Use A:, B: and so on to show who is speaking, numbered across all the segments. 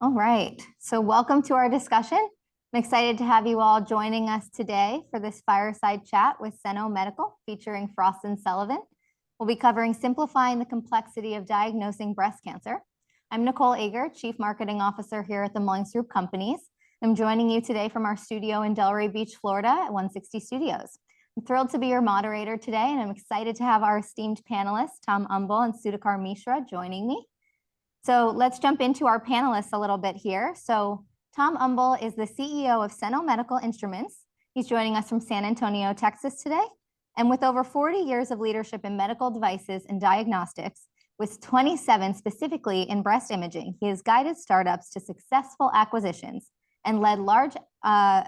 A: All right, so welcome to our discussion. I'm excited to have you all joining us today for this fireside chat with Seno Medical featuring Frost and Sullivan. We'll be covering simplifying the complexity of diagnosing breast cancer. I'm Nicole Ager, Chief Marketing Officer here at the Mullings Group Companies. I'm joining you today from our studio in Delray Beach, Florida at 160 Studios. I'm thrilled to be your moderator today, and I'm excited to have our esteemed panelists, Tom Umbel and Sudhakar Mishra, joining me. So let's jump into our panelists a little bit here. So Tom Umbel is the CEO of Seno Medical Instruments. He's joining us from San Antonio, Texas today. And with over 40 years of leadership in medical devices and diagnostics, with 27 specifically in breast imaging, he has guided startups to successful acquisitions and led large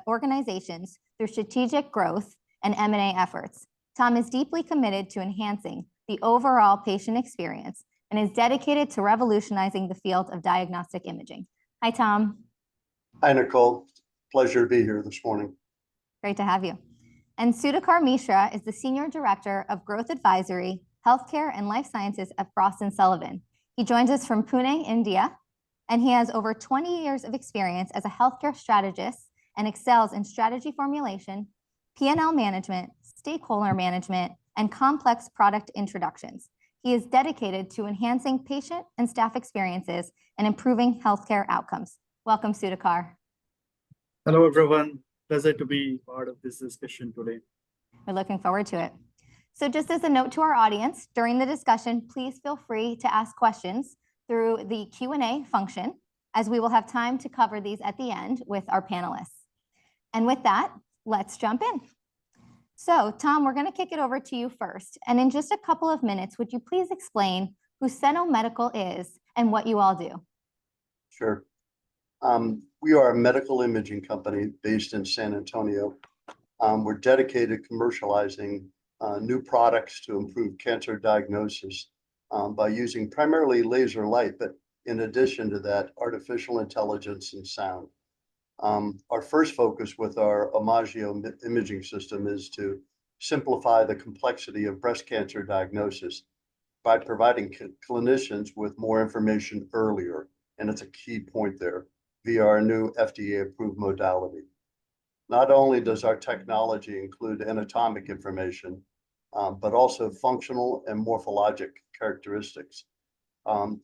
A: organizations through strategic growth and M&A efforts. Tom is deeply committed to enhancing the overall patient experience and is dedicated to revolutionizing the field of diagnostic imaging. Hi, Tom.
B: Hi, Nicole. Pleasure to be here this morning.
A: Great to have you. And Sudhakar Mishra is the Senior Director of Growth Advisory, Healthcare and Life Sciences at Frost & Sullivan. He joins us from Pune, India, and he has over 20 years of experience as a healthcare strategist and excels in strategy formulation, P&L management, stakeholder management, and complex product introductions. He is dedicated to enhancing patient and staff experiences and improving healthcare outcomes. Welcome, Sudhakar.
C: Hello, everyone. Pleasure to be part of this discussion today.
A: We're looking forward to it. So just as a note to our audience, during the discussion, please feel free to ask questions through the Q&A function, as we will have time to cover these at the end with our panelists. And with that, let's jump in. So, Tom, we're going to kick it over to you first. And in just a couple of minutes, would you please explain who Seno Medical is and what you all do?
B: Sure. We are a medical imaging company based in San Antonio. We're dedicated to commercializing new products to improve cancer diagnosis by using primarily laser light, but in addition to that, artificial intelligence and sound. Our first focus with our Imagio imaging system is to simplify the complexity of breast cancer diagnosis by providing clinicians with more information earlier, and it's a key point there, via our new FDA-approved modality. Not only does our technology include anatomic information, but also functional and morphologic characteristics.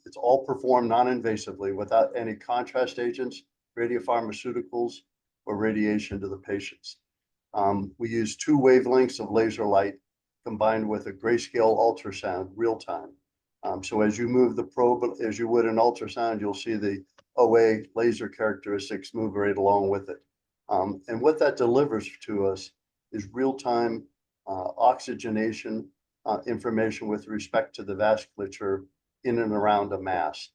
B: It's all performed non-invasively without any contrast agents, radiopharmaceuticals, or radiation to the patients. We use 2 wavelengths of laser light combined with a grayscale ultrasound real time. So as you move the probe, as you would an ultrasound, you'll see the OA laser characteristics move right along with it. And what that delivers to us is real-time oxygenation information with respect to the vasculature in and around a mass.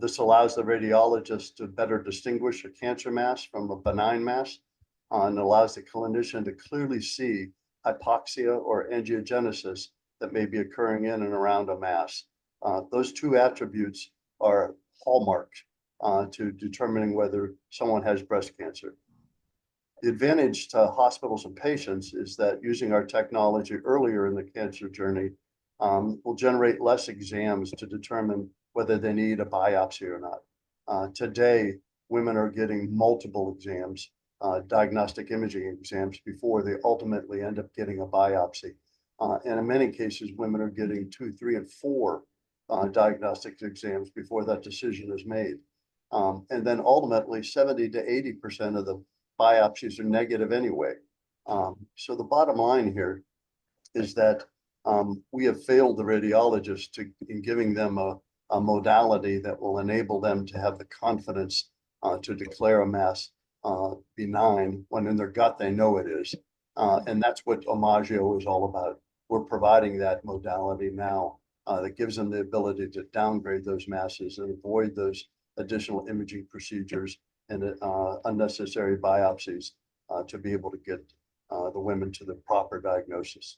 B: This allows the radiologist to better distinguish a cancer mass from a benign mass, and allows the clinician to clearly see hypoxia or angiogenesis that may be occurring in and around a mass. Those 2 attributes are hallmarks to determining whether someone has breast cancer. The advantage to hospitals and patients is that using our technology earlier in the cancer journey will generate less exams to determine whether they need a biopsy or not. Today, women are getting multiple exams, diagnostic imaging exams, before they ultimately end up getting a biopsy. And in many cases, women are getting 2, 3, and 4 diagnostic exams before that decision is made. And then ultimately, 70 to 80% of the biopsies are negative anyway. So the bottom line here is that we have failed the radiologists in giving them a modality that will enable them to have the confidence to declare a mass benign when in their gut they know it is. And that's what Imagio is all about. We're providing that modality now that gives them the ability to downgrade those masses and avoid those additional imaging procedures and unnecessary biopsies to be able to get the women to the proper diagnosis.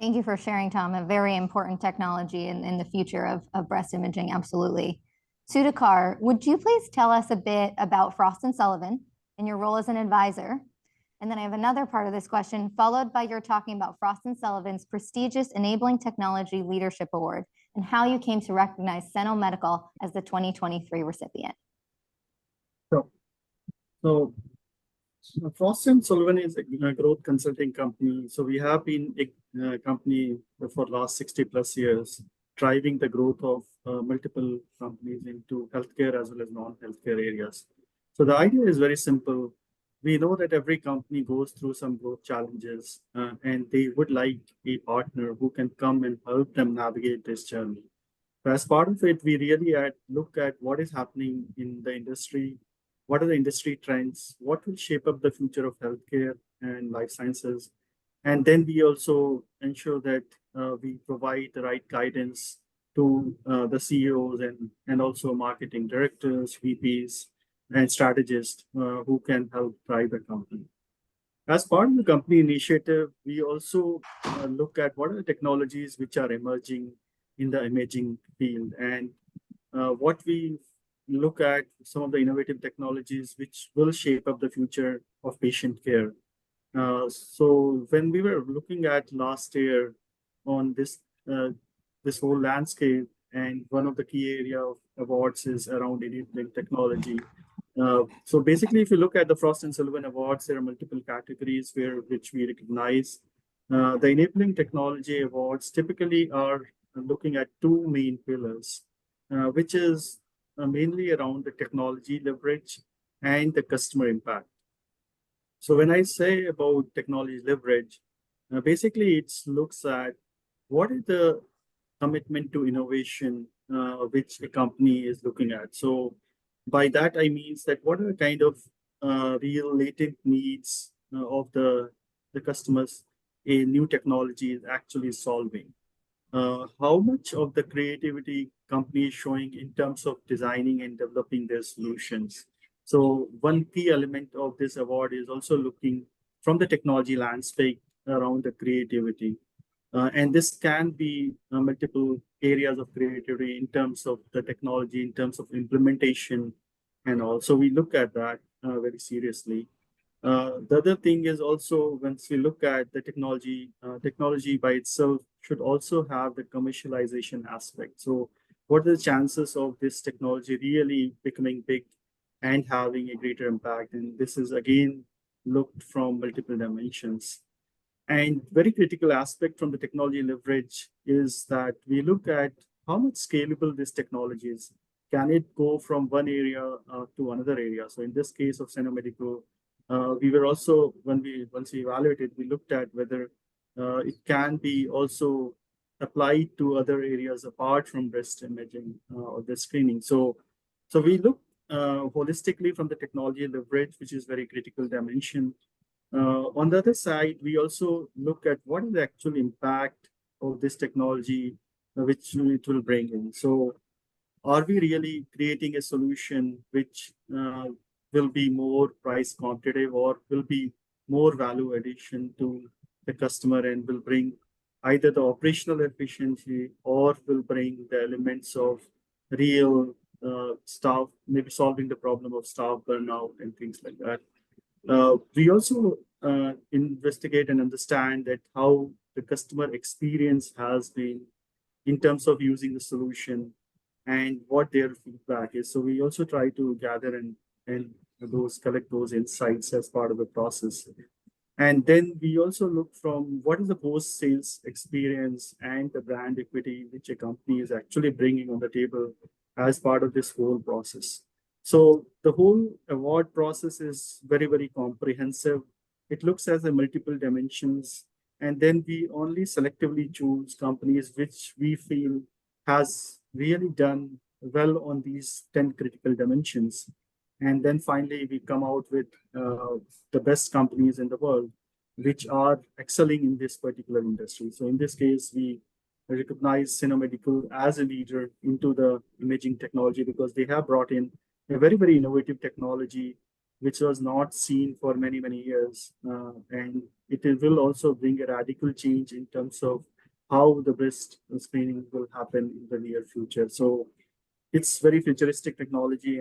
A: Thank you for sharing, Tom. A very important technology in the future of breast imaging, absolutely. Sudhakar, would you please tell us a bit about Frost & Sullivan and your role as an advisor? And then I have another part of this question, followed by your talking about Frost & Sullivan's prestigious Enabling Technology Leadership Award and how you came to recognize Seno Medical as the 2023 recipient.
C: So Frost & Sullivan is a growth consulting company. So we have been a company for the last 60 plus years, driving the growth of multiple companies into healthcare as well as non-healthcare areas. So the idea is very simple. We know that every company goes through some growth challenges and they would like a partner who can come and help them navigate this journey. So as part of it, we really look at what is happening in the industry, what are the industry trends, what will shape up the future of healthcare and life sciences. And then we also ensure that we provide the right guidance to the CEOs and also marketing directors, VPs, and strategists who can help drive the company. As part of the company initiative, we also look at what are the technologies which are emerging in the imaging field, and what we look at some of the innovative technologies which will shape up the future of patient care. So when we were looking at last year on this whole landscape, and one of the key area of awards is around enabling technology. So basically, if you look at the Frost & Sullivan Awards, there are multiple categories which we recognize. The Enabling Technology Awards typically are looking at two main pillars, which is mainly around the technology leverage and the customer impact. So when I say about technology leverage, basically it looks at what is the commitment to innovation which a company is looking at. So by that, I mean that what are the kind of real latent needs of the customers a new technology is actually solving. How much of the creativity company is showing in terms of designing and developing their solutions. So one key element of this award is also looking from the technology landscape around the creativity. And this can be multiple areas of creativity in terms of the technology, in terms of implementation, and also we look at that very seriously. The other thing is also, once we look at the technology, technology by itself should also have the commercialization aspect. So what are the chances of this technology really becoming big and having a greater impact? And this is again looked from multiple dimensions. And very critical aspect from the technology leverage is that we look at how much scalable this technology is. Can it go from one area to another area? So in this case of Seno Medical, we were also, once we evaluated, we looked at whether it can be also applied to other areas apart from breast imaging or breast screening. So we look holistically from the technology leverage, which is very critical dimension. On the other side, we also look at what is the actual impact of this technology which it will bring in. So are we really creating a solution which will be more price competitive or will be more value addition to the customer and will bring either the operational efficiency or will bring the elements of real staff, maybe solving the problem of staff burnout and things like that. We also investigate and understand that how the customer experience has been in terms of using the solution and what their feedback is. So we also try to gather and collect those insights as part of the process. And then we also look from what is the post-sales experience and the brand equity which a company is actually bringing on the table as part of this whole process. So the whole award process is very, very comprehensive. It looks at the multiple dimensions, and then we only selectively choose companies which we feel has really done well on these 10 critical dimensions. And then finally, we come out with the best companies in the world, which are excelling in this particular industry. So in this case, we recognize Seno Medical as a leader into the imaging technology because they have brought in a very, very innovative technology, which was not seen for many, many years. And it will also bring a radical change in terms of how the breast screening will happen in the near future. So it's very futuristic technology,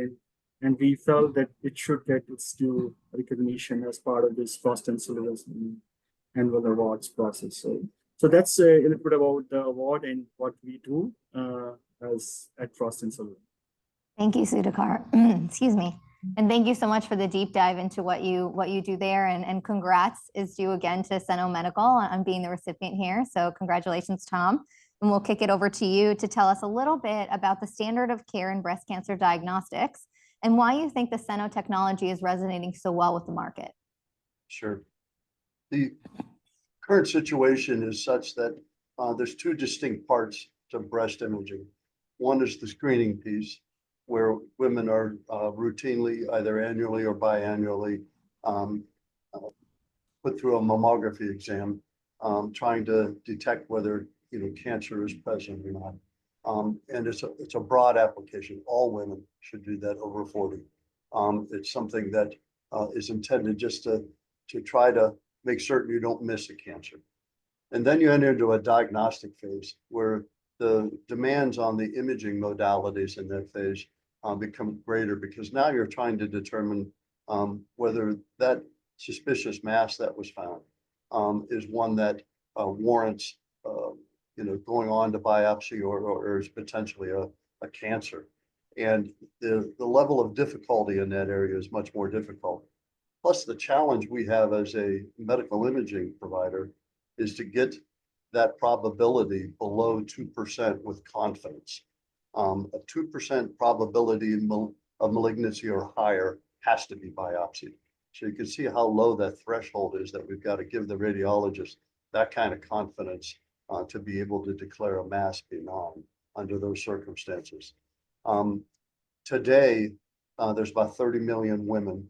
C: and we felt that it should get its due recognition as part of this Frost & Sullivan annual awards process. So So that's a little bit about the award and what we do as at Frost & Sullivan.
A: Thank you, Sudhakar. Excuse me. And thank you so much for the deep dive into what you do there. And congrats is due again to Seno Medical on being the recipient here. So congratulations, Tom. And we'll kick it over to you to tell us a little bit about the standard of care in breast cancer diagnostics and why you think the Seno technology is resonating so well with the market.
B: Sure. The current situation is such that there's two distinct parts to breast imaging. One is the screening piece, where women are routinely, either annually or biannually, put through a mammography exam, trying to detect whether cancer is present or not. And it's a broad application. All women should do that over 40. It's something that is intended just to try to make certain you don't miss a cancer. And then you enter into a diagnostic phase where the demands on the imaging modalities in that phase become greater, because now you're trying to determine whether that suspicious mass that was found is one that warrants going on to biopsy or is potentially a cancer. And the level of difficulty in that area is much more difficult. Plus, the challenge we have as a medical imaging provider is to get that probability below 2% with confidence. A 2% probability of malignancy or higher has to be biopsied. So you can see how low that threshold is that we've got to give the radiologist that kind of confidence to be able to declare a mass benign under those circumstances. Today, there's about 30 million women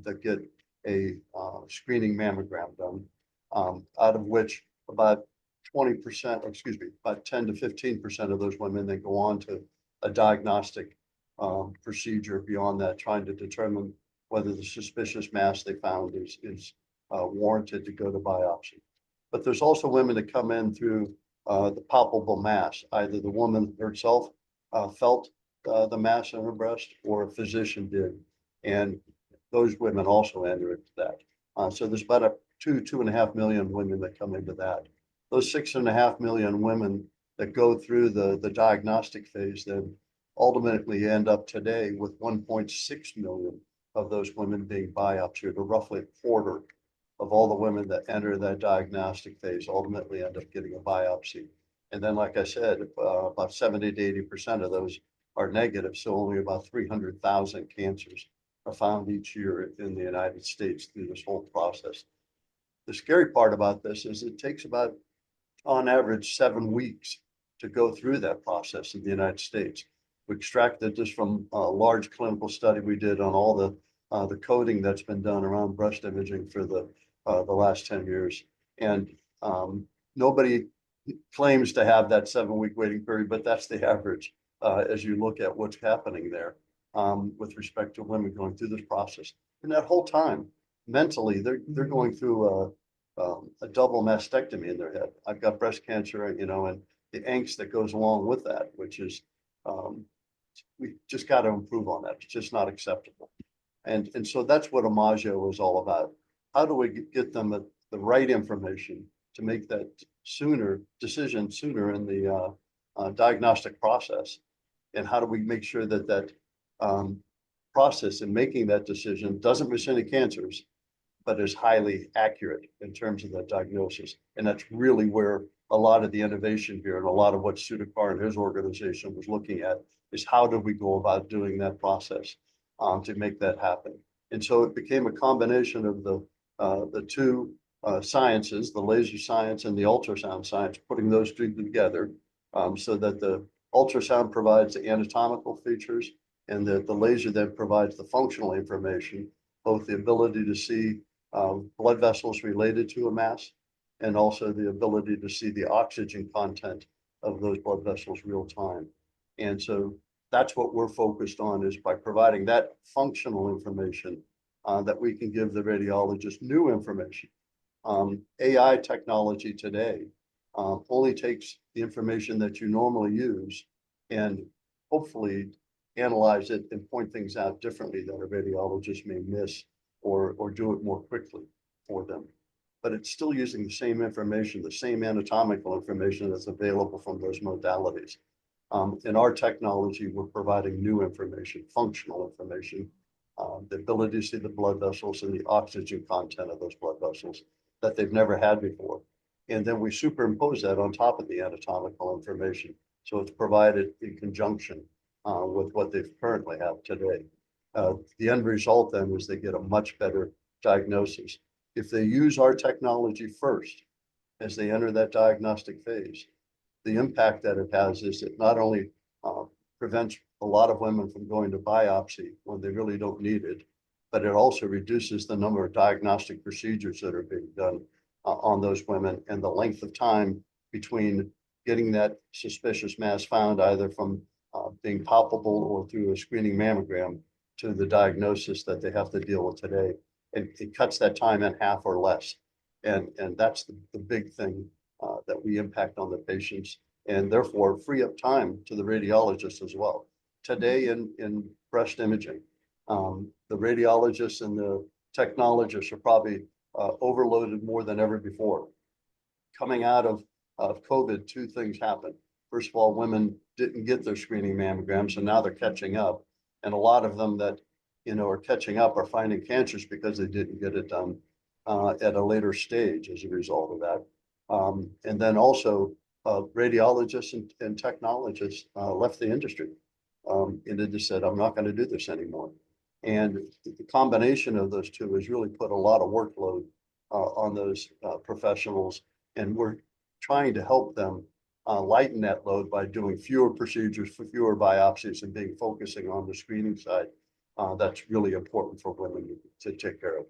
B: that get a screening mammogram done, out of which about 20%, about 10 to 15% of those women, they go on to a diagnostic procedure beyond that, trying to determine whether the suspicious mass they found is warranted to go to biopsy. But there's also women that come in through the palpable mass. Either the woman herself felt the mass in her breast, or a physician did. And those women also enter into that. So there's about 2.5 million women that come into that. Those 6.5 million women that go through the diagnostic phase then ultimately end up today with 1.6 million of those women being biopsied, or roughly a quarter of all the women that enter that diagnostic phase ultimately end up getting a biopsy. And then, like I said, about 70 to 80% of those are negative. So only about 300,000 cancers are found each year in the United States through this whole process. The scary part about this is it takes about, on average, 7 weeks to go through that process in the United States. We extracted this from a large clinical study we did on all the coding that's been done around breast imaging for the last 10 years. And nobody claims to have that 7-week waiting period, but that's the average as you look at what's happening there with respect to women going through this process. And that whole time, mentally, they're going through a double mastectomy in their head. I've got breast cancer, and the angst that goes along with that, which is we just got to improve on that. It's just not acceptable. And so that's what Imagio is all about. How do we get them the right information to make that decision sooner in the diagnostic process? And how do we make sure that process in making that decision doesn't miss any cancers, but is highly accurate in terms of that diagnosis? And that's really where a lot of the innovation here and a lot of what Sudhakar and his organization was looking at is how do we go about doing that process to make that happen. And so it became a combination of the two sciences, the laser science and the ultrasound science, putting those two together so that the ultrasound provides the anatomical features and the laser then provides the functional information, both the ability to see blood vessels related to a mass and also the ability to see the oxygen content of those blood vessels real time. And so that's what we're focused on, is by providing that functional information that we can give the radiologist new information. AI technology today only takes the information that you normally use and hopefully analyze it and point things out differently that a radiologist may miss or do it more quickly for them. but it's still using the same information, the same anatomical information that's available from those modalities. In our technology, we're providing new information, functional information, the ability to see the blood vessels and the oxygen content of those blood vessels that they've never had before. And then we superimpose that on top of the anatomical information. So it's provided in conjunction with what they currently have today. The end result then is they get a much better diagnosis. If they use our technology first, as they enter that diagnostic phase, the impact that it has is it not only prevents a lot of women from going to biopsy when they really don't need it, but it also reduces the number of diagnostic procedures that are being done on those women and the length of time between getting that suspicious mass found either from being palpable or through a screening mammogram to the diagnosis that they have to deal with today. And it cuts that time in half or less. And that's the big thing that we impact on the patients and therefore free up time to the radiologists as well. Today in breast imaging, the radiologists and the technologists are probably overloaded more than ever before. Coming out of COVID, two things happened. First of all, women didn't get their screening mammograms, and now they're catching up. And a lot of them that are catching up are finding cancers because they didn't get it done at a later stage as a result of that. And then also radiologists and technologists left the industry. And they just said, I'm not going to do this anymore. And the combination of those two has really put a lot of workload on those professionals. And we're trying to help them lighten that load by doing fewer procedures for fewer biopsies and focusing on the screening side. That's really important for women to take care of.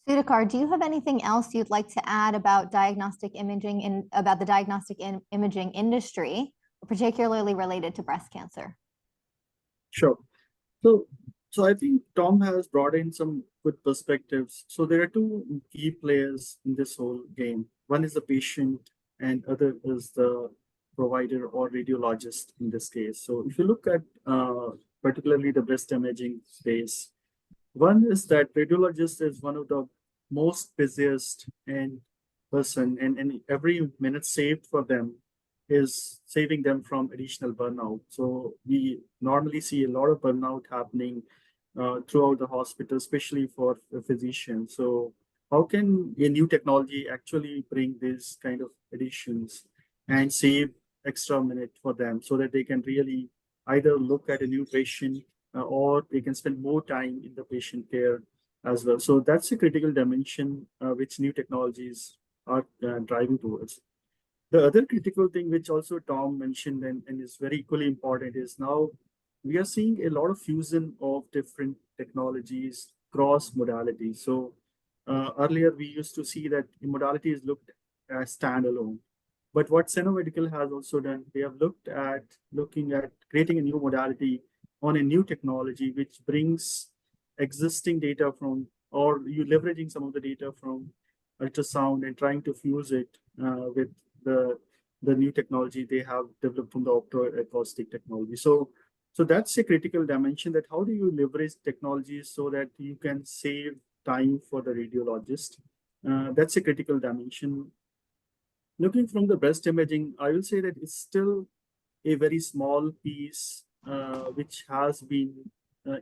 A: Sudhakar, do you have anything else you'd like to add about diagnostic imaging and about the diagnostic imaging industry, particularly related to breast cancer?
C: Sure. So I think Tom has brought in some good perspectives. So there are two key players in this whole game. One is the patient and other is the provider or radiologist in this case. So if you look at particularly the breast imaging space, one is that radiologist is one of the most busiest and every minute saved for them is saving them from additional burnout. So we normally see a lot of burnout happening throughout the hospital, especially for physicians. So how can a new technology actually bring these kind of additions and save extra minute for them so that they can really either look at a new patient or they can spend more time in the patient care as well. So that's a critical dimension which new technologies are driving towards. The other critical thing which also Tom mentioned and is very equally important is now we are seeing a lot of fusion of different technologies cross modalities. So earlier we used to see that modalities looked as standalone. But what Seno Medical has also done, they have looking at creating a new modality on a new technology which brings existing data from, or you leveraging some of the data from ultrasound and trying to fuse it with the new technology they have developed from the optoacoustic technology. So that's a critical dimension, that how do you leverage technologies so that you can save time for the radiologist? That's a critical dimension. Looking from the breast imaging, I will say that it's still a very small piece which has been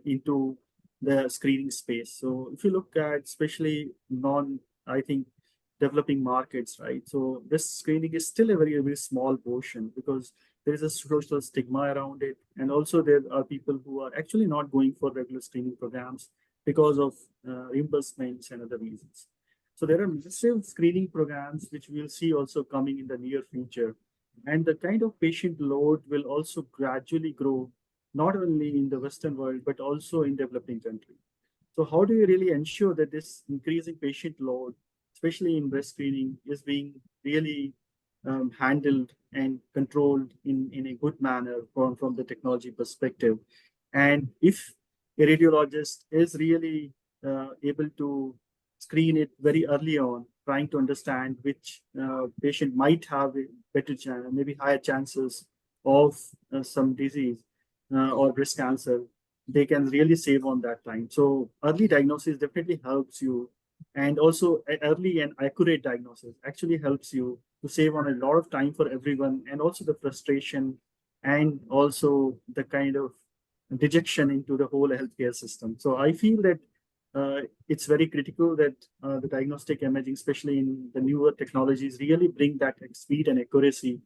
C: into the screening space. So if you look at especially developing markets, right? So breast screening is still a very, very small portion because there is a social stigma around it. And also there are people who are actually not going for regular screening programs because of reimbursements and other reasons. So there are massive screening programs which we'll see also coming in the near future. And the kind of patient load will also gradually grow, not only in the Western world, but also in developing countries. So how do you really ensure that this increasing patient load, especially in breast screening, is being really handled and controlled in a good manner from the technology perspective? And if a radiologist is really able to screen it very early on, trying to understand which patient might have a better chance, maybe higher chances of some disease or breast cancer, they can really save on that time. So early diagnosis definitely helps you And also early and accurate diagnosis actually helps you to save on a lot of time for everyone, and also the frustration and also the kind of dejection into the whole healthcare system. So I feel that it's very critical that the diagnostic imaging, especially in the newer technologies, really bring that speed and accuracy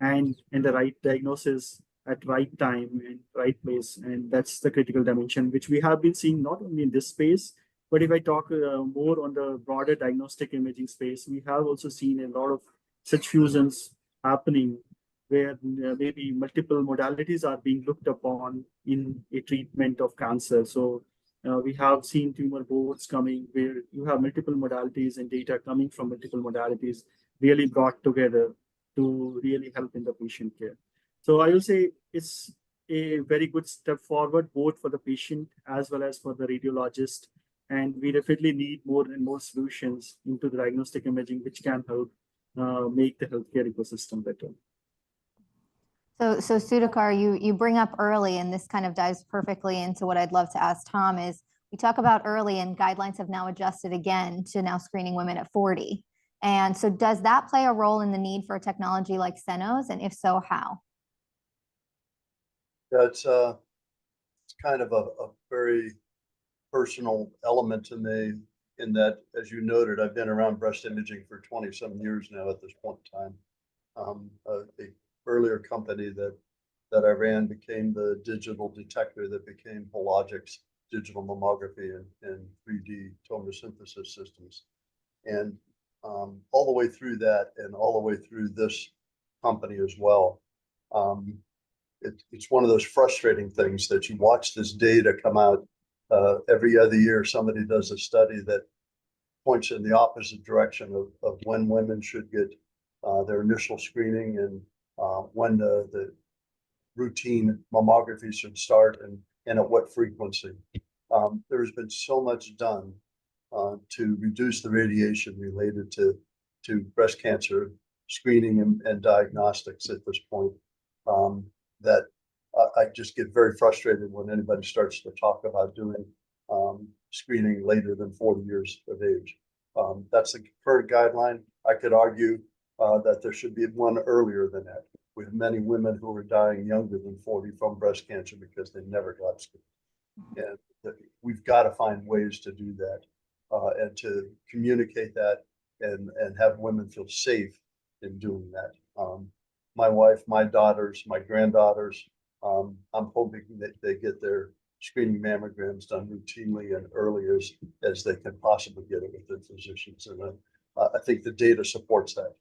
C: and the right diagnosis at right time and right place. And that's the critical dimension, which we have been seeing not only in this space, but if I talk more on the broader diagnostic imaging space, we have also seen a lot of such fusions happening where maybe multiple modalities are being looked upon in a treatment of cancer. So we have seen tumor boards coming where you have multiple modalities and data coming from multiple modalities really brought together to really help in the patient care. So I will say it's a very good step forward, both for the patient as well as for the radiologist. And we definitely need more and more solutions into the diagnostic imaging, which can help make the healthcare ecosystem better.
A: So Sudhakar, you bring up early, and this kind of dives perfectly into what I'd love to ask Tom is, we talk about early, and guidelines have now adjusted again to now screening women at 40. And so does that play a role in the need for a technology like Seno's? And if so, how?
B: Yeah, it's kind of a very personal element to me, in that, as you noted, I've been around breast imaging for 20-some years now at this point in time. The earlier company that I ran became the digital detector that became Hologic's digital mammography and 3D tomosynthesis systems. And all the way through that, and all the way through this company as well, it's one of those frustrating things that you watch this data come out every other year. Somebody does a study that points in the opposite direction of when women should get their initial screening, and when the routine mammography should start, and at what frequency. There's been so much done to reduce the radiation related to breast cancer screening and diagnostics at this point, that I just get very frustrated when anybody starts to talk about doing screening later than 40 years of age. That's the current guideline. I could argue that there should be one earlier than that. We have many women who are dying younger than 40 from breast cancer because they never got screened. And we've got to find ways to do that, and to communicate that, and have women feel safe in doing that. My wife, my daughters, my granddaughters, I'm hoping that they get their screening mammograms done routinely and early as they can possibly get it with their physicians. And I think the data supports that.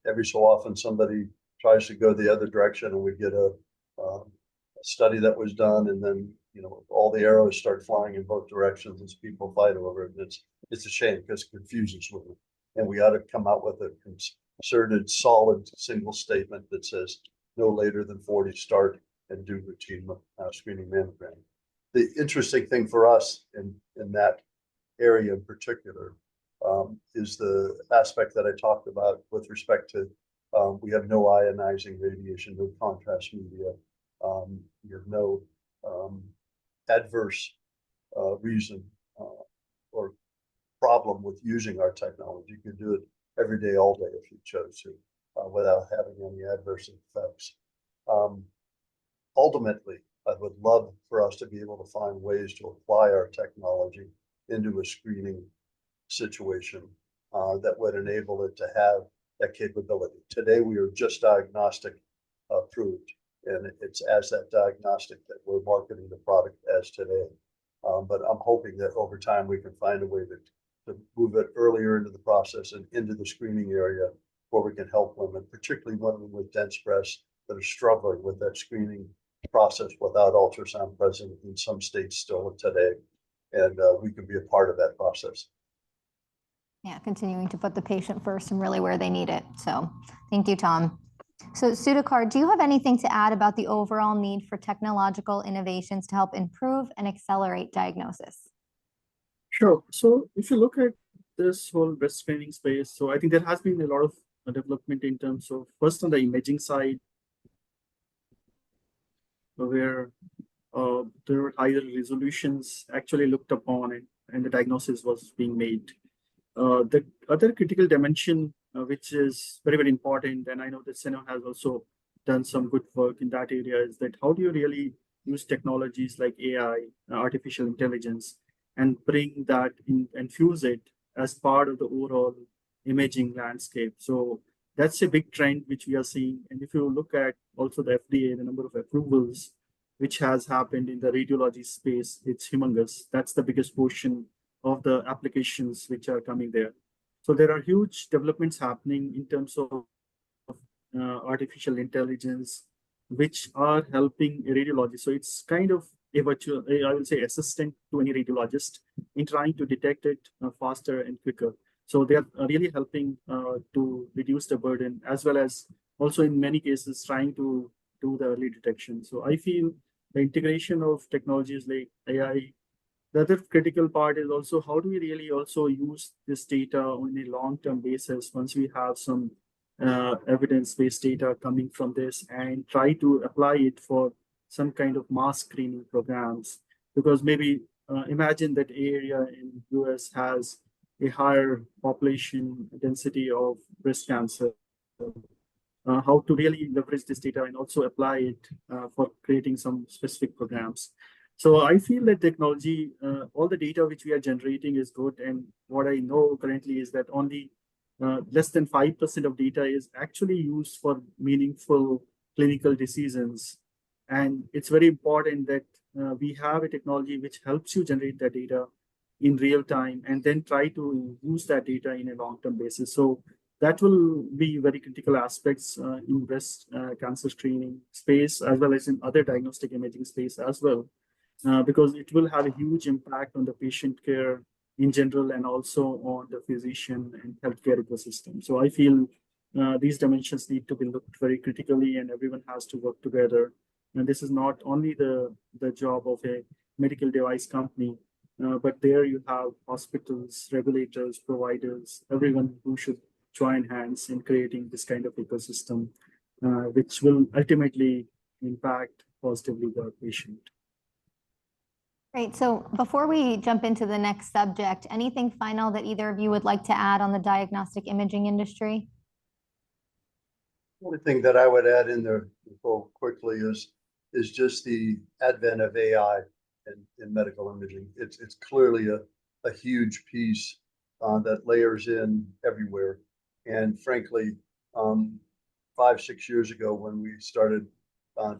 B: Every so often somebody tries to go the other direction, and we get a study that was done, and then all the arrows start flying in both directions as people fight over it. And it's a shame, because it confuses women. And we ought to come out with a concerted, solid, single statement that says no later than 40 start and do routine screening mammogram. The interesting thing for us in that area in particular is the aspect that I talked about with respect to we have no ionizing radiation, no contrast media. We have no adverse reason or problem with using our technology. You could do it every day, all day if you chose to, without having any adverse effects. Ultimately, I would love for us to be able to find ways to apply our technology into a screening situation that would enable it to have that capability. Today, we are just diagnostic approved, and it's as that diagnostic that we're marketing the product as today. But I'm hoping that over time we can find a way to move it earlier into the process and into the screening area, where we can help women, particularly women with dense breasts that are struggling with that screening process without ultrasound present in some states still today. And we can be a part of that process.
A: Yeah, continuing to put the patient first and really where they need it. So thank you, Tom. So Sudhakar, do you have anything to add about the overall need for technological innovations to help improve and accelerate diagnosis?
C: Sure. So if you look at this whole breast screening space, so I think there has been a lot of development in terms of, first on the imaging side, where there were higher resolutions actually looked upon, and the diagnosis was being made. The other critical dimension, which is very, very important, and I know that Seno has also done some good work in that area, is that how do you really use technologies like AI, artificial intelligence, and bring that in, infuse it as part of the overall imaging landscape. So that's a big trend which we are seeing. And if you look at also the FDA, the number of approvals which has happened in the radiology space, it's humongous. That's the biggest portion of the applications which are coming there. So there are huge developments happening in terms of artificial intelligence, which are helping a radiologist. So it's kind of a virtual, I will say, assistant to any radiologist in trying to detect it faster and quicker. So they are really helping to reduce the burden, as well as also in many cases trying to do the early detection. So I feel the integration of technologies like AI. The other critical part is also how do we really also use this data on a long-term basis once we have some evidence-based data coming from this, and try to apply it for some kind of mass screening programs. Because maybe imagine that area in US has a higher population density of breast cancer. How to really leverage this data and also apply it for creating some specific programs. So I feel that technology, all the data which we are generating is good. And what I know currently is that only less than 5% of data is actually used for meaningful clinical decisions. And it's very important that we have a technology which helps you generate that data in real time and then try to use that data in a long-term basis. So that will be very critical aspects in breast cancer screening space, as well as in other diagnostic imaging space as well, because it will have a huge impact on the patient care in general and also on the physician and healthcare ecosystem. So I feel these dimensions need to be looked very critically, and everyone has to work together. And this is not only the job of a medical device company, but there you have hospitals, regulators, providers, everyone who should join hands in creating this kind of ecosystem, which will ultimately impact positively the patient.
A: Great. So before we jump into the next subject, anything final that either of you would like to add on the diagnostic imaging industry?
B: The only thing that I would add in there quickly is just the advent of AI in medical imaging. It's clearly a huge piece that layers in everywhere. And frankly, 5-6 years ago, when we started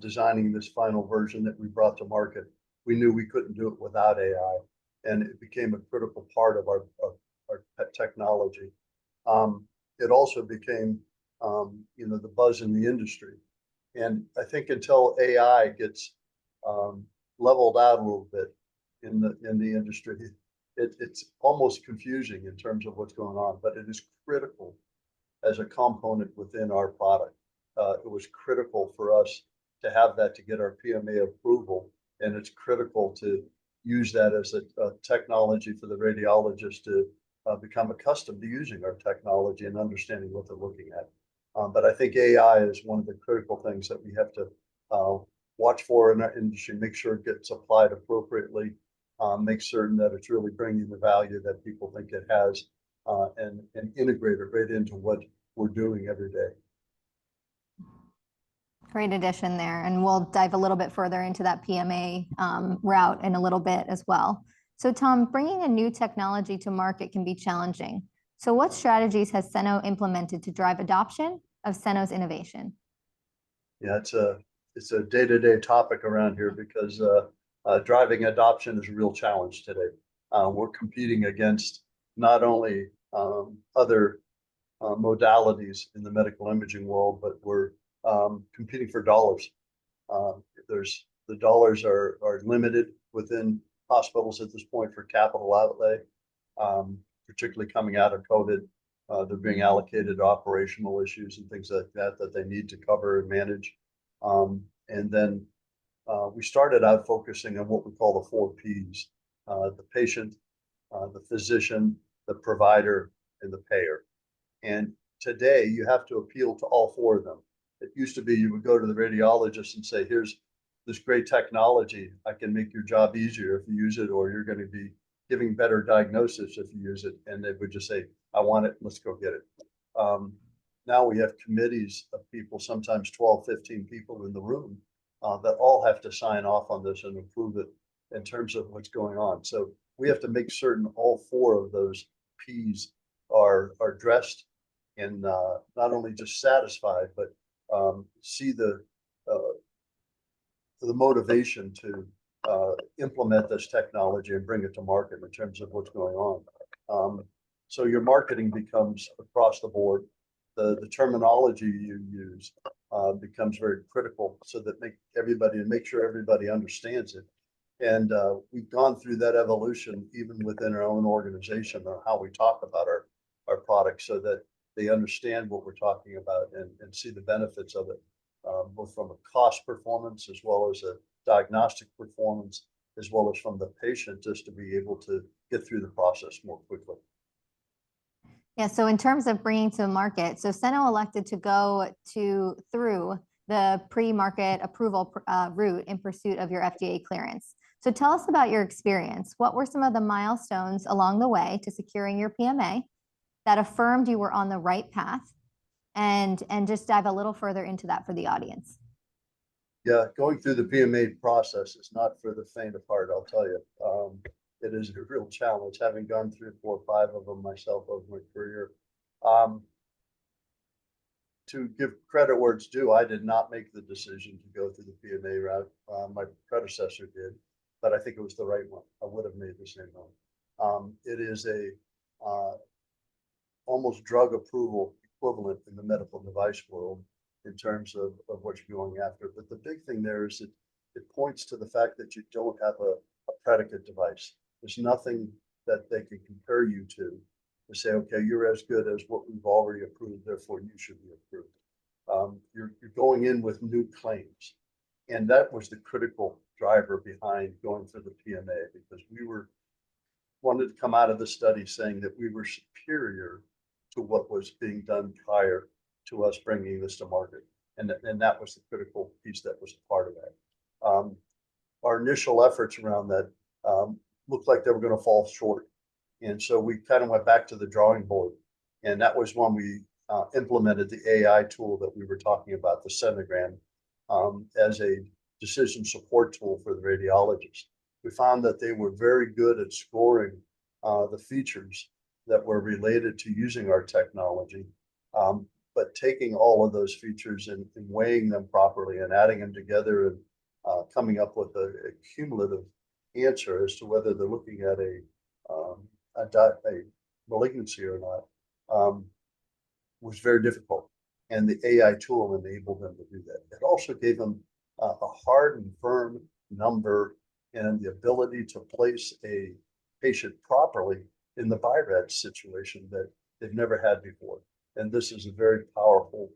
B: designing this final version that we brought to market, we knew we couldn't do it without AI, and it became a critical part of our technology. It also became, the buzz in the industry. And I think until AI gets leveled out a little bit in the industry, it's almost confusing in terms of what's going on, but it is critical as a component within our product. It was critical for us to have that to get our PMA approval, and it's critical to use that as a technology for the radiologist to become accustomed to using our technology and understanding what they're looking at. But I think AI is one of the critical things that we have to watch for in our industry, make sure it gets applied appropriately, make certain that it's really bringing the value that people think it has, and integrate it right into what we're doing every day.
A: Great addition there. And we'll dive a little bit further into that PMA route in a little bit as well. So Tom, bringing a new technology to market can be challenging. So what strategies has Seno implemented to drive adoption of Seno's innovation?
B: Yeah, it's a day-to-day topic around here because driving adoption is a real challenge today. We're competing against not only other modalities in the medical imaging world, but we're competing for dollars. The dollars are limited within hospitals at this point for capital outlay, particularly coming out of COVID. They're being allocated to operational issues and things like that they need to cover and manage. And then we started out focusing on what we call the 4 Ps: the patient, the physician, the provider, and the payer. And today you have to appeal to all 4 of them. It used to be you would go to the radiologist and say, here's this great technology. I can make your job easier if you use it, or you're going to be giving better diagnosis if you use it, and they would just say, I want it, let's go get it. Now we have committees of people, sometimes 12, 15 people in the room that all have to sign off on this and approve it in terms of what's going on. So we have to make certain all four of those P's are dressed and not only just satisfied, but see the motivation to implement this technology and bring it to market in terms of what's going on. So your marketing becomes across the board. The terminology you use becomes very critical so that make sure everybody understands it. And we've gone through that evolution even within our own organization on how we talk about our products so that they understand what we're talking about and see the benefits of it, both from a cost performance as well as a diagnostic performance, as well as from the patient, just to be able to get through the process more quickly.
A: Yeah, so in terms of bringing to market, so Seno elected to go through the pre-market approval route in pursuit of your FDA clearance. So tell us about your experience. What were some of the milestones along the way to securing your PMA that affirmed you were on the right path? And just dive a little further into that for the audience.
B: Yeah, going through the PMA process is not for the faint of heart, I'll tell you. It is a real challenge, having gone through 4 or 5 of them myself over my career. To give credit where it's due, I did not make the decision to go through the PMA route. My predecessor did, but I think it was the right one. I would have made the same one. It is a almost drug approval equivalent in the medical device world in terms of what you're going after. But the big thing there is it points to the fact that you don't have a predicate device. There's nothing that they can compare you to say, okay, you're as good as what we've already approved, therefore you should be approved. You're going in with new claims. And that was the critical driver behind going through the PMA, because we wanted to come out of the study saying that we were superior to what was being done prior to us bringing this to market. And that was the critical piece that was a part of that. Our initial efforts around that looked like they were going to fall short. And so we kind of went back to the drawing board. And that was when we implemented the AI tool that we were talking about, the Senogram, as a decision support tool for the radiologist. We found that they were very good at scoring the features that were related to using our technology, but taking all of those features and weighing them properly and adding them together and coming up with a cumulative answer as to whether they're looking at a malignancy or not was very difficult. And the AI tool enabled them to do that. It also gave them a hard and firm number and the ability to place a patient properly in the BI-RADS situation that they've never had before. And this is a very powerful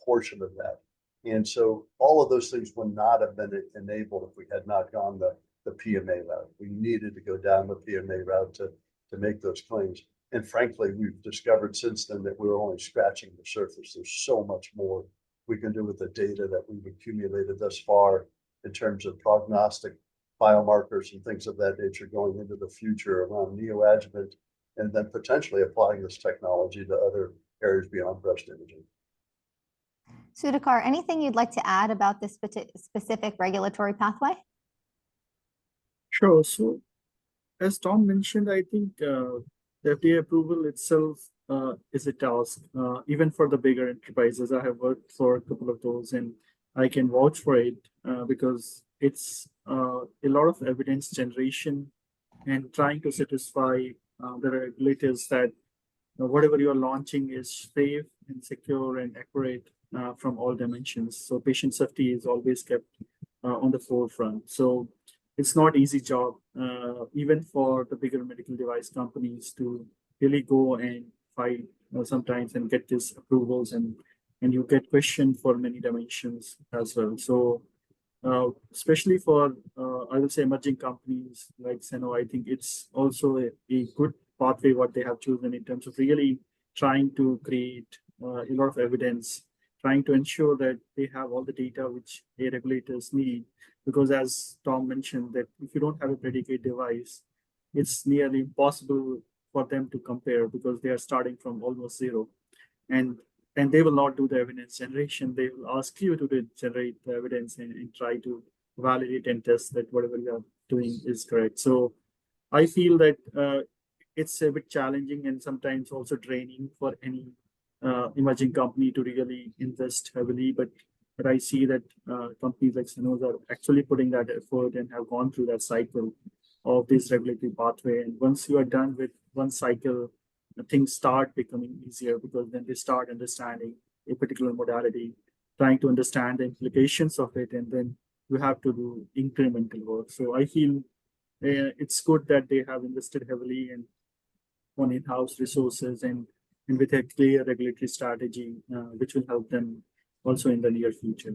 B: portion of that. And so all of those things would not have been enabled if we had not gone the PMA route. We needed to go down the PMA route to make those claims. And frankly, we've discovered since then that we're only scratching the surface. There's so much more we can do with the data that we've accumulated thus far in terms of prognostic biomarkers and things of that nature going into the future around neoadjuvant, and then potentially applying this technology to other areas beyond breast imaging.
A: Sudhakar, anything you'd like to add about this specific regulatory pathway?
C: Sure. So as Tom mentioned, I think the FDA approval itself is a task, even for the bigger enterprises. I have worked for a couple of those and I can vouch for it because it's a lot of evidence generation and trying to satisfy the regulators that whatever you're launching is safe and secure and accurate from all dimensions. So patient safety is always kept on the forefront. So it's not easy job, even for the bigger medical device companies to really go and fight sometimes and get these approvals, and you get questioned for many dimensions as well. So especially for, I would say, emerging companies like Seno, I think it's also a good pathway what they have chosen in terms of really trying to create a lot of evidence, trying to ensure that they have all the data which the regulators need. Because as Tom mentioned, that if you don't have a predicate device, it's nearly impossible for them to compare because they are starting from almost zero. And they will not do the evidence generation. They will ask you to generate the evidence and try to validate and test that whatever you are doing is correct. So I feel that it's a bit challenging and sometimes also draining for any emerging company to really invest heavily. But I see that companies like Seno are actually putting that effort and have gone through that cycle of this regulatory pathway. And once you are done with one cycle, things start becoming easier because then they start understanding a particular modality, trying to understand the implications of it, and then you have to do incremental work. So I feel it's good that they have invested heavily on in-house resources and with a clear regulatory strategy, which will help them also in the near future.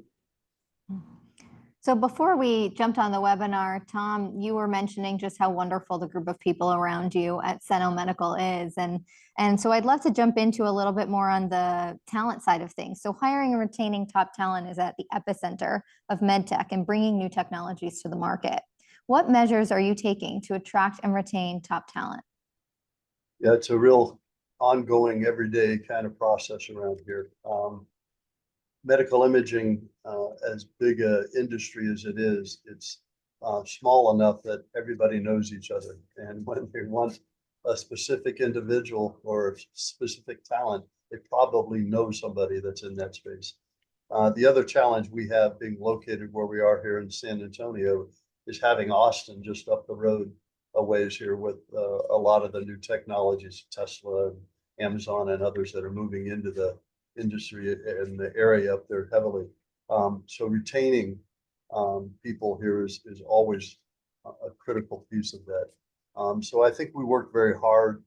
A: So before we jumped on the webinar, Tom, you were mentioning just how wonderful the group of people around you at Seno Medical is. And so I'd love to jump into a little bit more on the talent side of things. So hiring and retaining top talent is at the epicenter of medtech and bringing new technologies to the market. What measures are you taking to attract and retain top talent?
B: Yeah, it's a real ongoing, everyday kind of process around here. Medical imaging, as big a industry as it is, it's small enough that everybody knows each other. And when they want a specific individual or a specific talent, they probably know somebody that's in that space. The other challenge we have being located where we are here in San Antonio is having Austin just up the road a ways here with a lot of the new technologies, Tesla, and Amazon, and others that are moving into the industry and the area up there heavily. So retaining people here is always a critical piece of that. So I think we work very hard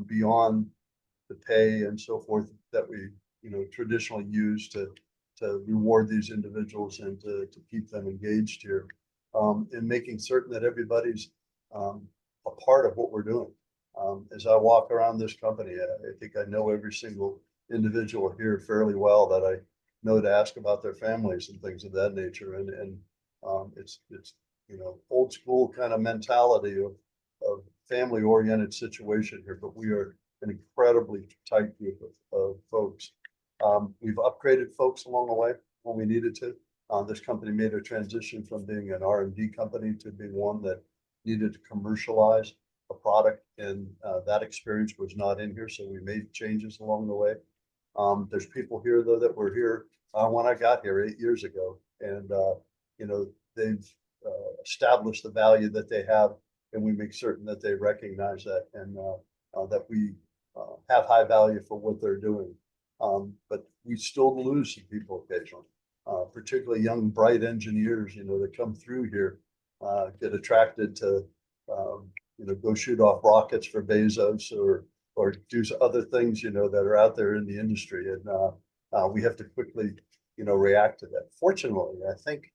B: beyond the pay and so forth that we traditionally use to reward these individuals and to keep them engaged here, and making certain that everybody's a part of what we're doing. As I walk around this company, I think I know every single individual here fairly well that I know to ask about their families and things of that nature. And it's old school kind of mentality of family oriented situation here, but we are an incredibly tight group of folks. We've upgraded folks along the way when we needed to. This company made a transition from being an R&D company to being one that needed to commercialize a product, and that experience was not in here, so we made changes along the way. There's people here though that were here when I got here 8 years ago, and they've established the value that they have, and we make certain that they recognize that and that we have high value for what they're doing. But we still lose some people occasionally, particularly young, bright engineers, that come through here, get attracted to, go shoot off rockets for Bezos or do other things, that are out there in the industry. And we have to quickly, react to that. Fortunately, I think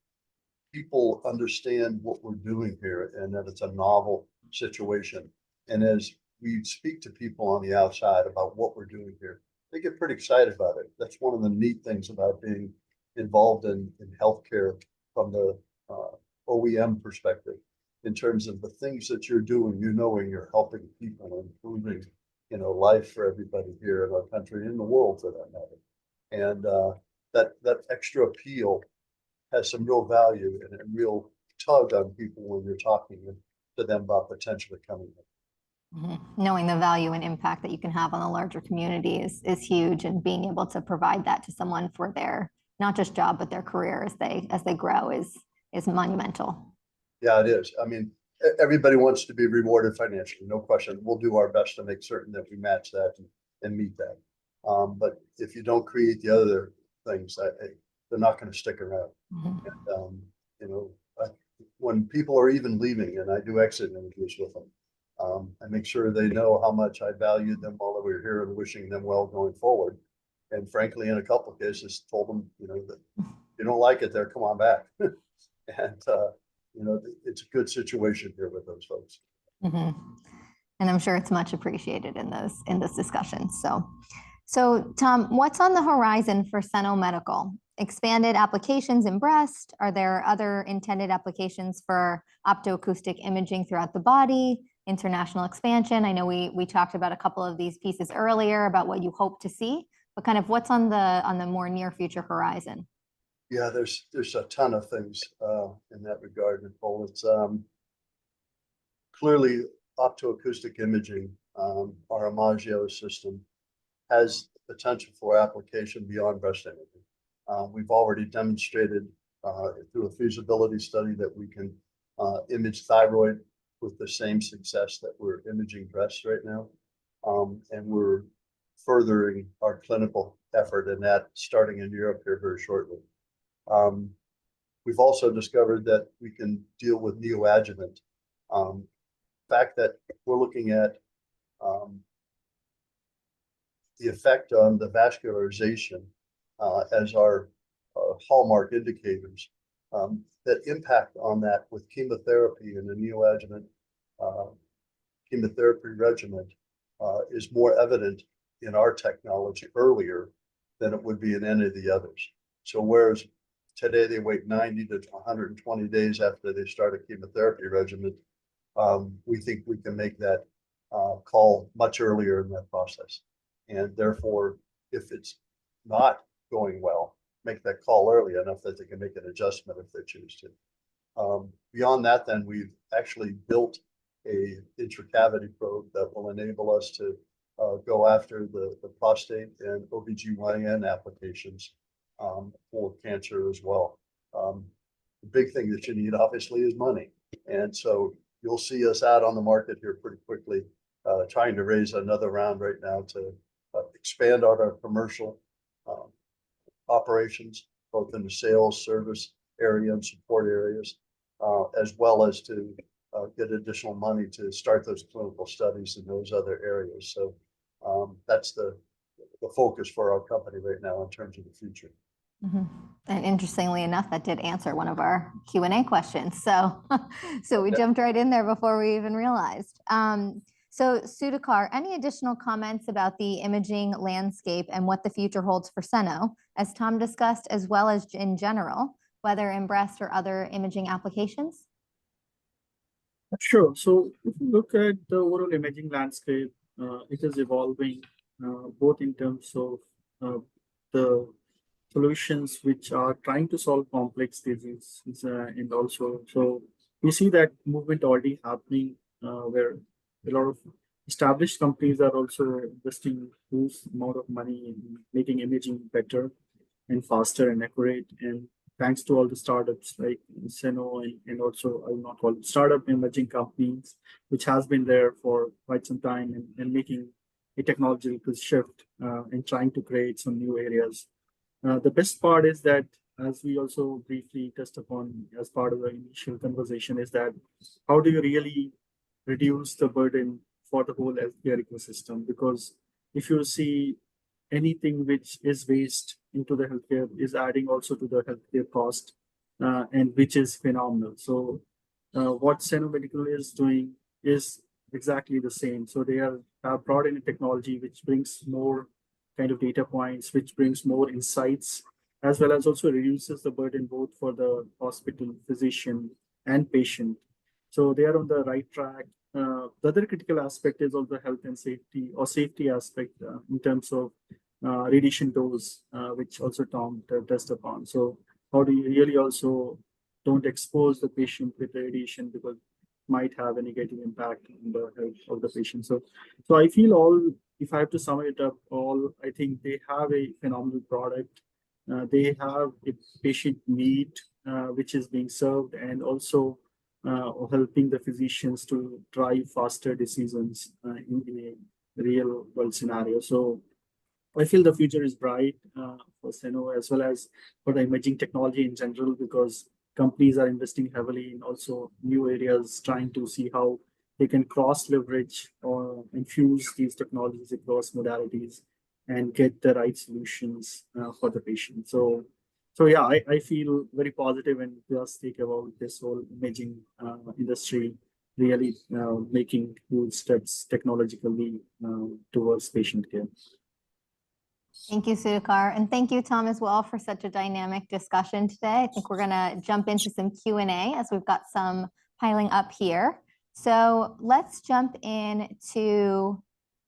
B: people understand what we're doing here and that it's a novel situation. And as we speak to people on the outside about what we're doing here, they get pretty excited about it. That's one of the neat things about being involved in healthcare from the OEM perspective, in terms of the things that you're doing, when you're helping people, improving, life for everybody here in our country, in the world for that matter. And that extra appeal has some real value and a real tug on people when you're talking to them about potentially coming in.
A: Mm-hmm. Knowing the value and impact that you can have on the larger community is huge, and being able to provide that to someone for their not just job but their career as they grow is monumental.
B: Yeah, it is. I mean, everybody wants to be rewarded financially, no question. We'll do our best to make certain that we match that and meet that. But if you don't create the other things, they're not going to stick around. Mm-hmm. And, when people are even leaving, and I do exit interviews with them, I make sure they know how much I valued them while they were here and wishing them well going forward. And frankly, in a couple of cases, told them, that if you don't like it there, come on back. And, it's a good situation here with those folks. Mm-hmm.
A: And I'm sure it's much appreciated in this discussion. So Tom, what's on the horizon for Seno Medical? Expanded applications in breast? Are there other intended applications for optoacoustic imaging throughout the body? international expansion? I know we talked about a couple of these pieces earlier about what you hope to see, but kind of what's on the more near future horizon?
B: Yeah, there's a ton of things in that regard, Nicole. It's clearly optoacoustic imaging, our Imagio system has potential for application beyond breast imaging. We've already demonstrated through a feasibility study that we can image thyroid with the same success that we're imaging breast right now. And we're furthering our clinical effort in that, starting in Europe here very shortly. We've also discovered that we can deal with neoadjuvant. Fact that we're looking at the effect on the vascularization as our hallmark indicators that impact on that with chemotherapy and the neoadjuvant chemotherapy regimen is more evident in our technology earlier than it would be in any of the others. So whereas today they wait 90 to 120 days after they start a chemotherapy regimen, we think we can make that call much earlier in that process. And therefore, if it's not going well, make that call early enough that they can make an adjustment if they choose to. Beyond that, then we've actually built a intracavity probe that will enable us to go after the prostate and OBGYN applications for cancer as well. The big thing that you need obviously is money. And so you'll see us out on the market here pretty quickly, trying to raise another round right now to expand on our commercial operations, both in the sales, service area and support areas, as well as to get additional money to start those clinical studies in those other areas. So that's the focus for our company right now in terms of the future.
A: Mm-hmm. And interestingly enough, that did answer one of our Q&A questions. So, we jumped right in there before we even realized. So Sudhakar, any additional comments about the imaging landscape and what the future holds for Seno, as Tom discussed, as well as in general, whether in breast or other imaging applications?
C: Sure. So if you look at the overall imaging landscape, it is evolving both in terms of the solutions which are trying to solve complex diseases and also, so we see that movement already happening where a lot of established companies are also investing huge amount of money in making imaging better and faster and accurate. And thanks to all the startups like Seno and also I will not call it startup emerging companies, which has been there for quite some time and making a technological shift and trying to create some new areas. The best part is that, as we also briefly touched upon as part of the initial conversation, is that how do you really reduce the burden for the whole healthcare ecosystem? Because if you see anything which is waste into the healthcare is adding also to the healthcare cost, and which is phenomenal. So what Seno Medical is doing is exactly the same. So they have brought in a technology which brings more kind of data points, which brings more insights, as well as also reduces the burden both for the hospital, physician, and patient. So they are on the right track. The other critical aspect is also health and safety or safety aspect in terms of radiation dose, which also Tom touched upon. So how do you really also don't expose the patient with radiation because it might have a negative impact on the health of the patient. So I feel if I have to sum it up, I think they have a phenomenal product. They have a patient need which is being served and also helping the physicians to drive faster decisions in a real world scenario. So I feel the future is bright for Seno as well as for the imaging technology in general, because companies are investing heavily in also new areas, trying to see how they can cross leverage or infuse these technologies across modalities and get the right solutions for the patient. So yeah, I feel very positive and enthusiastic about this whole imaging industry really making huge steps technologically towards patient care.
A: Thank you, Sudhakar. And thank you, Tom, as well, for such a dynamic discussion today. I think we're going to jump into some Q&A as we've got some piling up here. So let's jump into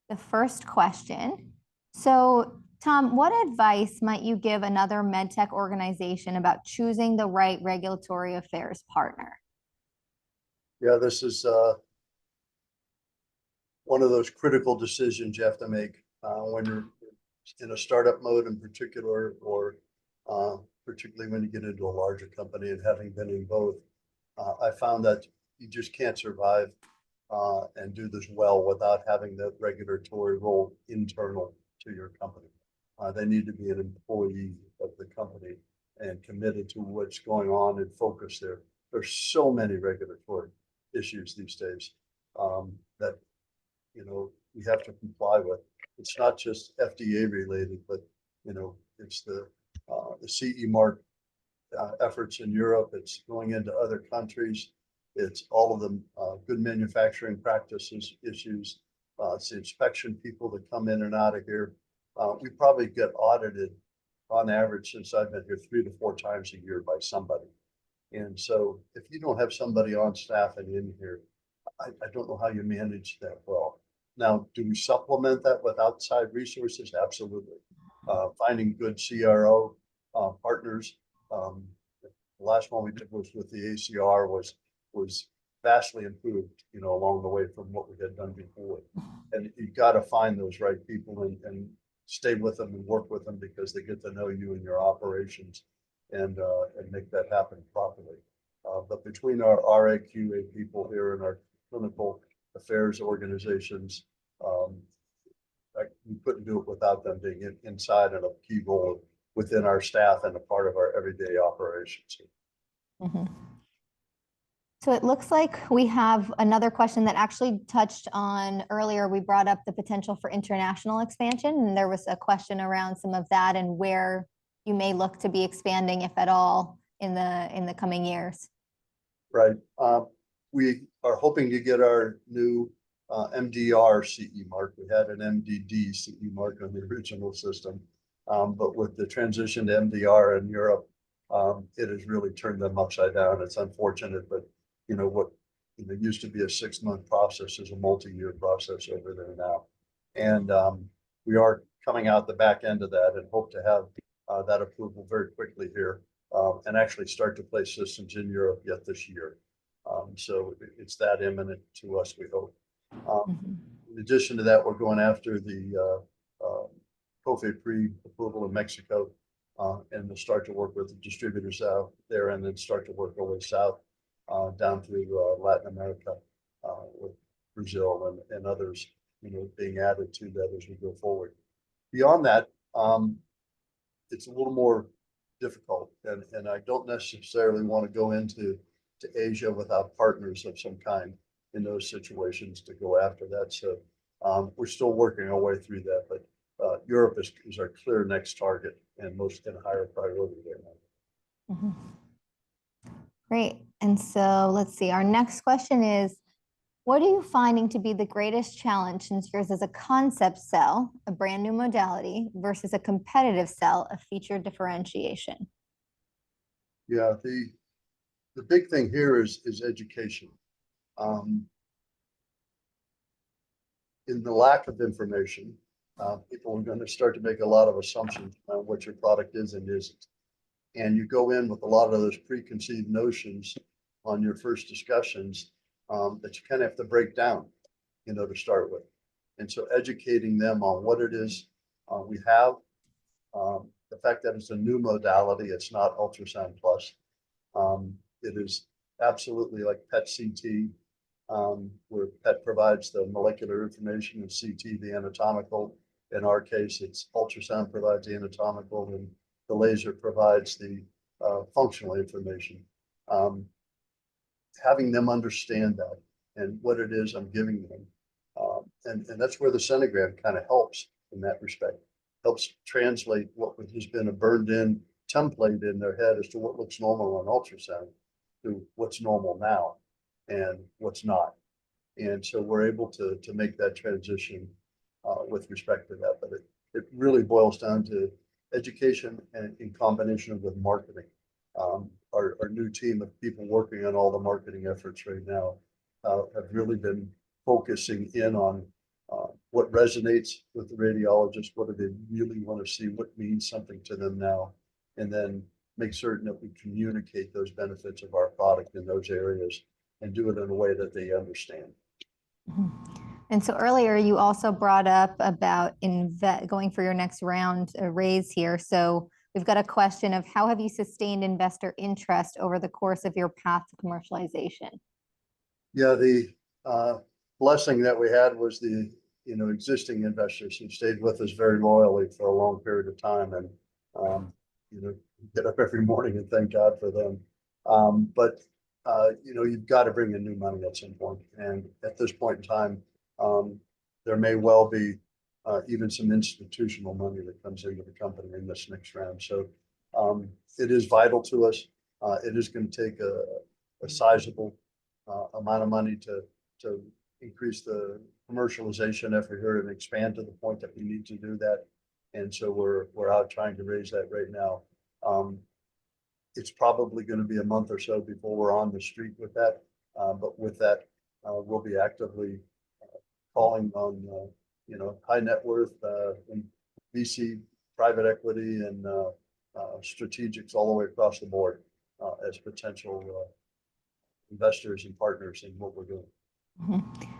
A: the first question. So Tom, what advice might you give another medtech organization about choosing the right regulatory affairs partner?
B: Yeah, this is one of those critical decisions you have to make when you're in a startup mode in particular, or particularly when you get into a larger company. And having been in both, I found that you just can't survive and do this well without having that regulatory role internal to your company. They need to be an employee of the company and committed to what's going on and focus there. There's so many regulatory issues these days that we have to comply with. It's not just FDA related, but it's the CE mark efforts in Europe. It's going into other countries. It's all of the good manufacturing practices issues. It's the inspection people that come in and out of here. We probably get audited on average since I've been here 3 to 4 times a year by somebody. And so if you don't have somebody on staff and in here, I don't know how you manage that well. Now, do we supplement that with outside resources? Absolutely. Finding good CRO partners. The last one we did was with the ACR was vastly improved, along the way from what we had done before. And you've got to find those right people and stay with them and work with them, because they get to know you and your operations and make that happen properly. But between our RAQA people here and our clinical affairs organizations, we couldn't do it without them being inside and a key role within our staff and a part of our everyday operations.
A: Mm-hmm. So it looks like we have another question that actually touched on earlier. We brought up the potential for international expansion, and there was a question around some of that and where you may look to be expanding, if at all, in the coming years.
B: Right. We are hoping to get our new MDR CE mark. We had an MDD CE mark on the original system, but with the transition to MDR in Europe, it has really turned them upside down. It's unfortunate, but what used to be a 6-month process is a multi-year process over there now. And we are coming out the back end of that and hope to have that approval very quickly here and actually start to place systems in Europe yet this year. So it's that imminent to us, we hope. In addition to that, we're going after the COFE pre-approval in Mexico, and we'll start to work with the distributors out there, and then start to work our way south down through Latin America with Brazil and others, being added to that as we go forward. Beyond that, it's a little more difficult, and I don't necessarily want to go into Asia without partners of some kind in those situations to go after that. So we're still working our way through that, but Europe is our clear next target and most in higher priority right now.
A: Mm-hmm. Great. And so let's see, our next question is, what are you finding to be the greatest challenge since yours is a concept cell, a brand new modality, versus a competitive cell, a feature differentiation?
B: Yeah, the big thing here is education. In the lack of information, people are going to start to make a lot of assumptions on what your product is and isn't. And you go in with a lot of those preconceived notions on your first discussions that you kind of have to break down, to start with. And so educating them on what it is we have, the fact that it's a new modality, it's not ultrasound plus. It is absolutely like PET CT, where PET provides the molecular information and CT the anatomical. In our case, it's ultrasound provides the anatomical, and the laser provides the functional information. Having them understand that and what it is I'm giving them. And that's where the Senogram kind of helps in that respect. Helps translate what has been a burned in template in their head as to what looks normal on ultrasound to what's normal now and what's not. And so we're able to make that transition with respect to that. But it really boils down to education and in combination with marketing. Our new team of people working on all the marketing efforts right now have really been focusing in on what resonates with the radiologist, what do they really want to see, what means something to them now, and then make certain that we communicate those benefits of our product in those areas and do it in a way that they understand.
A: And so earlier you also brought up about going for your next round raise here. So we've got a question of how have you sustained investor interest over the course of your path to commercialization?
B: Yeah, the blessing that we had was the existing investors who stayed with us very loyally for a long period of time, and get up every morning and thank God for them. But you've got to bring in new money at some point, and at this point in time, there may well be even some institutional money that comes into the company in this next round. So it is vital to us. It is going to take a sizable amount of money to increase the commercialization effort here and expand to the point that we need to do that. And so we're out trying to raise that right now. It's probably going to be a month or so before we're on the street with that. But with that, we'll be actively calling on high net worth and VC, private equity, and strategics all the way across the board as potential investors and partners in what we're doing.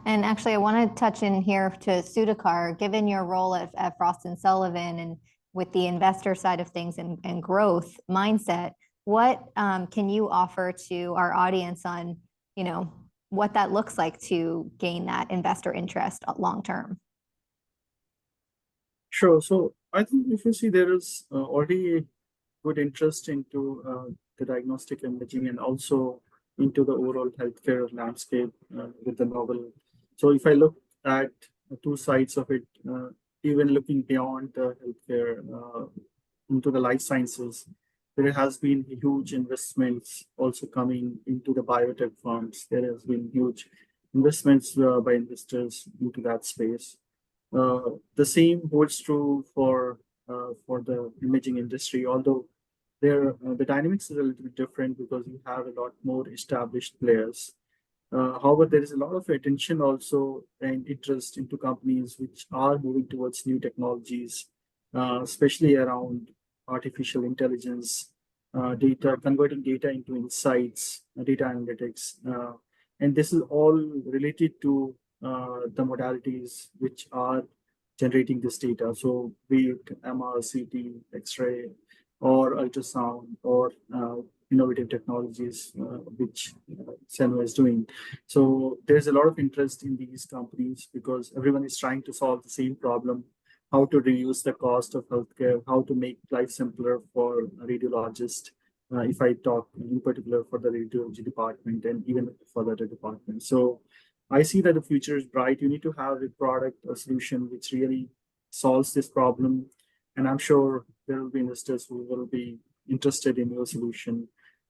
A: And actually, I want to touch in here to Sudhakar, given your role at Frost & Sullivan and with the investor side of things and growth mindset, what can you offer to our audience on, what that looks like to gain that investor interest long term?
C: Sure. So I think if you see there is already good interest into the diagnostic imaging and also into the overall healthcare landscape with the novel. So if I look at two sides of it, even looking beyond the healthcare into the life sciences, there has been huge investments also coming into the biotech firms. There has been huge investments by investors into that space. The same holds true for the imaging industry, although the dynamics is a little bit different because you have a lot more established players. However, there is a lot of attention also and interest into companies which are moving towards new technologies, especially around artificial intelligence, converting data into insights, data analytics. And this is all related to the modalities which are generating this data. So be it MR, CT, X-ray, or ultrasound, or innovative technologies, which Seno is doing. So there's a lot of interest in these companies because everyone is trying to solve the same problem: how to reduce the cost of healthcare, how to make life simpler for a radiologist. If I talk in particular for the radiology department and even for the other departments. So I see that the future is bright. You need to have a product or solution which really solves this problem. And I'm sure there will be investors who will be interested in your solution.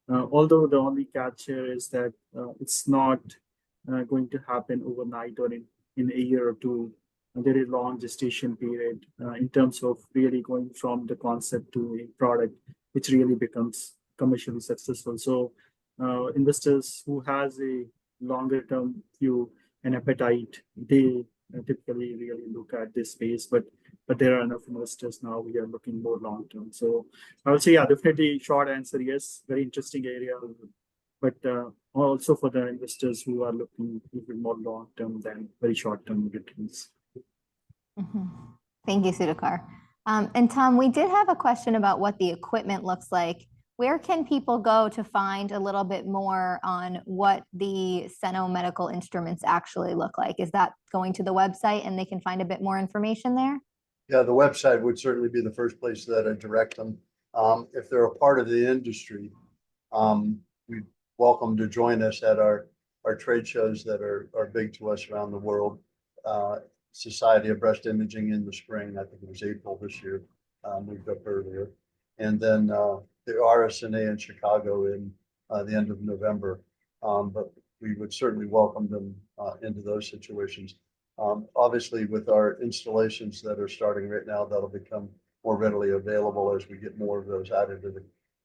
C: Although the only catch here is that it's not going to happen overnight or in a year or two. There is a long gestation period in terms of really going from the concept to a product which really becomes commercially successful. So investors who has a longer term view and appetite, they typically really look at this space, but there are enough investors now we are looking more long term. So I would say, yeah, definitely short answer, yes, very interesting area, but also for the investors who are looking even more long term than very short term returns.
A: Thank you, Sudhakar. And Tom, we did have a question about what the equipment looks like. Where can people go to find a little bit more on what the Seno Medical instruments actually look like? Is that going to the website and they can find a bit more information there?
B: Yeah, the website would certainly be the first place that I direct them. If they're a part of the industry, we'd welcome to join us at our trade shows that are big to us around the world. Society of Breast Imaging in the spring, I think it was April this year, moved up earlier. And then the RSNA in Chicago in the end of November. But we would certainly welcome them into those situations. Obviously, with our installations that are starting right now, that'll become more readily available as we get more of those added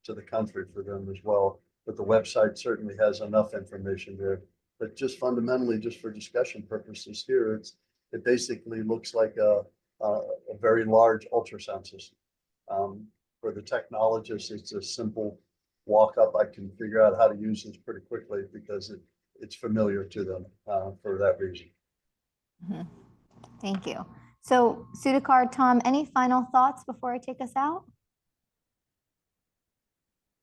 B: to the country for them as well. But the website certainly has enough information there but just fundamentally, just for discussion purposes here, it basically looks like a very large ultrasound system. For the technologist, it's a simple walk up. I can figure out how to use this pretty quickly because it's familiar to them for that reason.
A: Mhm. Thank you. So Sudhakar, Tom, any final thoughts before I take us out?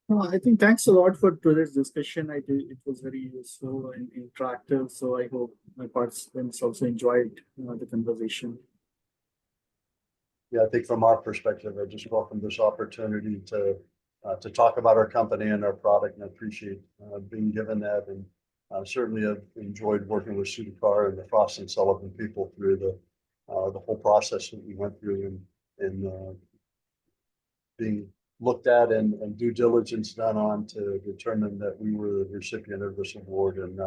C: No, I think thanks a lot for today's discussion. I think it was very useful and interactive. So I hope my participants also enjoyed the conversation.
B: Yeah, I think from our perspective, I just welcome this opportunity to talk about our company and our product, and I appreciate being given that. And certainly have enjoyed working with Sudhakar and the Frost and Sullivan people through the whole process that we went through and being looked at and due diligence done on to determine that we were the recipient of this award. And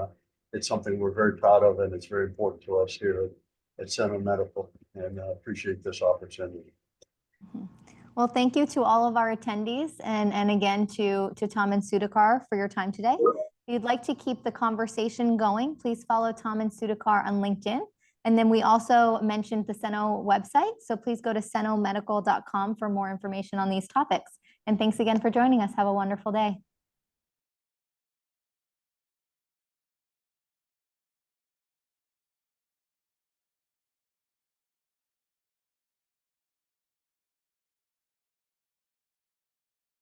B: it's something we're very proud of, and it's very important to us here at Seno Medical, and appreciate this opportunity.
A: Well, thank you to all of our attendees and again to Tom and Sudhakar for your time today. If you'd like to keep the conversation going, please follow Tom and Sudhakar on LinkedIn. And then we also mentioned the Seno website. So please go to senomedical.com for more information on these topics. And thanks again for joining us. Have a wonderful day.